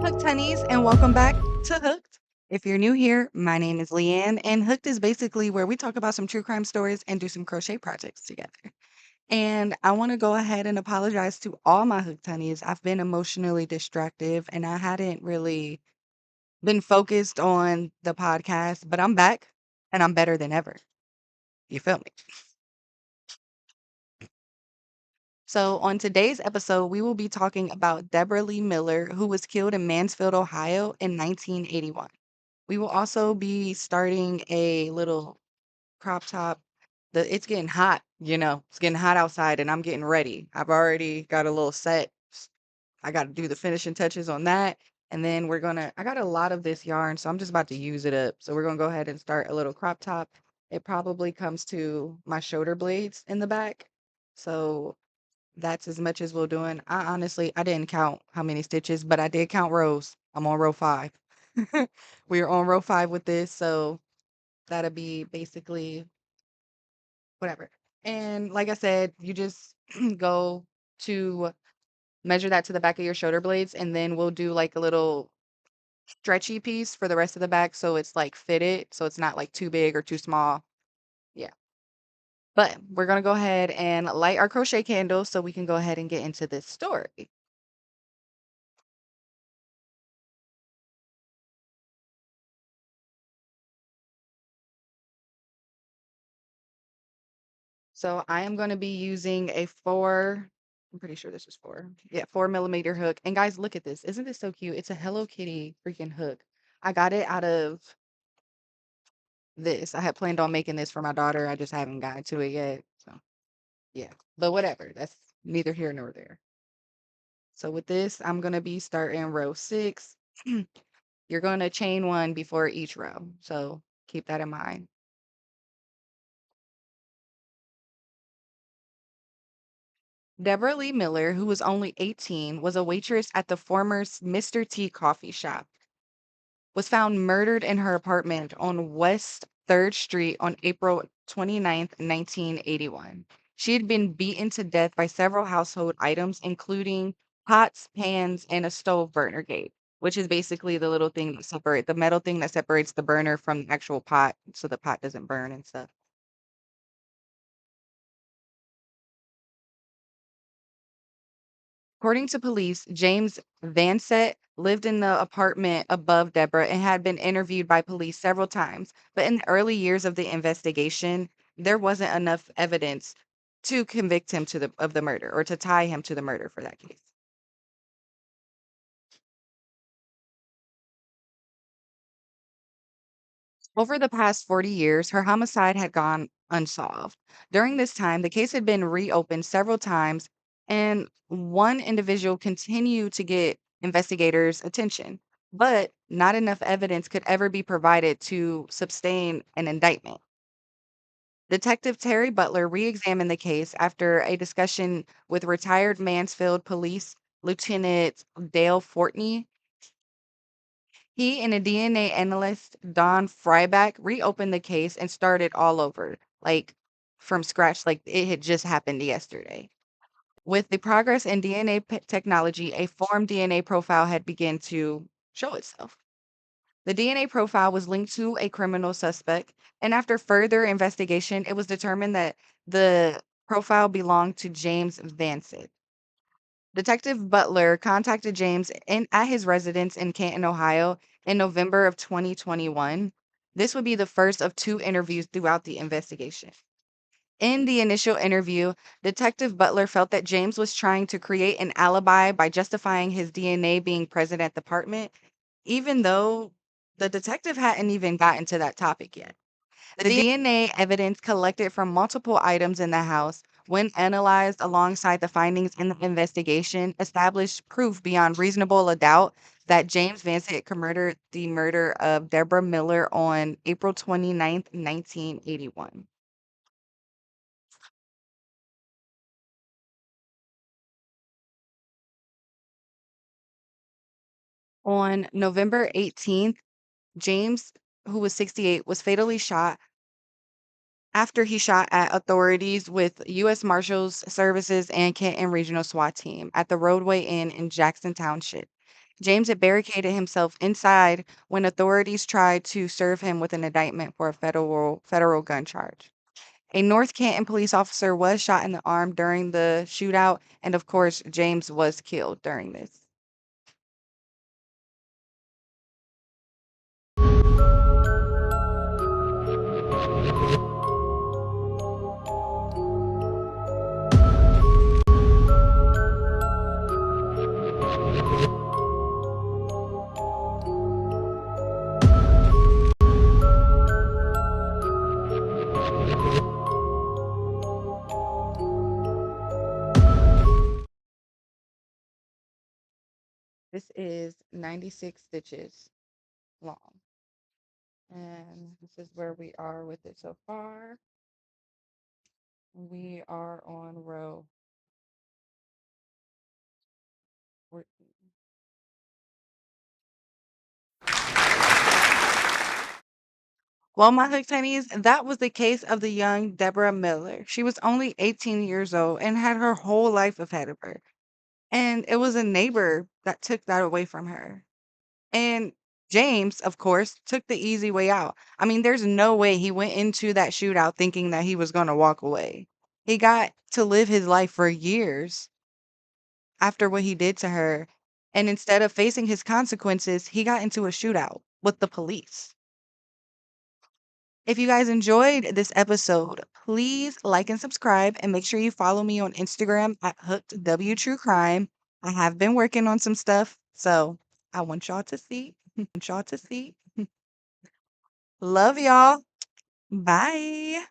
Hooked honeys, and welcome back to Hooked. If you're new here, my name is Leanne, and Hooked is basically where we talk about some true crime stories and do some crochet projects together. And I want to go ahead and apologize to all my Hooked honeys. I've been emotionally distracted and I hadn't really been focused on the podcast, but I'm back and I'm better than ever. You feel me? So, on today's episode, we will be talking about Deborah Lee Miller, who was killed in Mansfield, Ohio in 1981. We will also be starting a little crop top. It's getting hot, it's getting hot outside and I'm getting ready. I've already got a little set. I got to do the finishing touches on that. And then I got a lot of this yarn, so I'm just about to use it up. So we're going to go ahead and start a little crop top. It probably comes to my shoulder blades in the back. So that's as much as we're doing. I didn't count how many stitches, but I did count rows. I'm on row 5. We are on row 5 with this, so that'll be basically whatever. And like I said, you just go to measure that to the back of your shoulder blades, and then we'll do like a little stretchy piece for the rest of the back so it's like fitted, so it's not like too big or too small. Yeah. But we're gonna go ahead and light our crochet candle so we can go ahead and get into this story. So I am going to be using a I'm pretty sure this is 4. Yeah, 4 millimeter hook. And guys, look at this. Isn't this so cute? It's a Hello Kitty freaking hook. I got it out of this. I had planned on making this for my daughter. I just haven't gotten to it yet. So yeah, but whatever. That's neither here nor there. So with this, I'm going to be starting row 6. You're going to chain 1 before each row. So keep that in mind. Deborah Lee Miller, who was only 18, was a waitress at the former Mr. T coffee shop, was found murdered in her apartment on West 3rd Street on April 29th, 1981. She had been beaten to death by several household items, including pots, pans, and a stove burner gate, which is basically the little thing that the metal thing that separates the burner from the actual pot so the pot doesn't burn and stuff. According to police, James Vansett lived in the apartment above Deborah and had been interviewed by police several times. But in the early years of the investigation, there wasn't enough evidence to convict him of the murder or to tie him to the murder for that case. Over the past 40 years, her homicide had gone unsolved. During this time, the case had been reopened several times, and one individual continued to get investigators' attention, but not enough evidence could ever be provided to sustain an indictment. Detective Terry Butler re examined the case after a discussion with retired Mansfield Police Lieutenant Dale Fortney. He and a DNA analyst, Don Fryback, reopened the case and started all over, like from scratch, like it had just happened yesterday. With the progress in DNA technology, a formed DNA profile had begun to show itself. The DNA profile was linked to a criminal suspect, and after further investigation, it was determined that the profile belonged to James Vansett. Detective Butler contacted James at his residence in Canton, Ohio in November of 2021. This would be the first of 2 interviews throughout the investigation. In the initial interview, Detective Butler felt that James was trying to create an alibi by justifying his DNA being present at the apartment, even though the detective hadn't even gotten to that topic yet. The DNA evidence collected from multiple items in the house, when analyzed alongside the findings in the investigation, established proof beyond reasonable doubt that James Vansett committed the murder of Deborah Miller on April 29th, 1981. On November 18th, James, who was 68, was fatally shot after he shot at authorities with U.S. Marshals Services and Canton Regional SWAT team at the Roadway Inn in Jackson Township. James had barricaded himself inside when authorities tried to serve him with an indictment for a federal gun charge. A North Canton police officer was shot in the arm during the shootout, and of course, James was killed during this. This is 96 stitches long. And this is where we are with it so far. We are on row 14. Well, my hood honeys, that was the case of the young Deborah Miller. She was only 18 years old and had her whole life ahead of her. And it was a neighbor that took that away from her. And James, of course, took the easy way out. I mean, there's no way he went into that shootout thinking that he was going to walk away. He got to live his life for years after what he did to her. And instead of facing his consequences, he got into a shootout with the police. If you guys enjoyed this episode, please like and subscribe and make sure you follow me on Instagram at Hooked W True Crime. I have been working on some stuff, so I want y'all to see. Love y'all. Bye.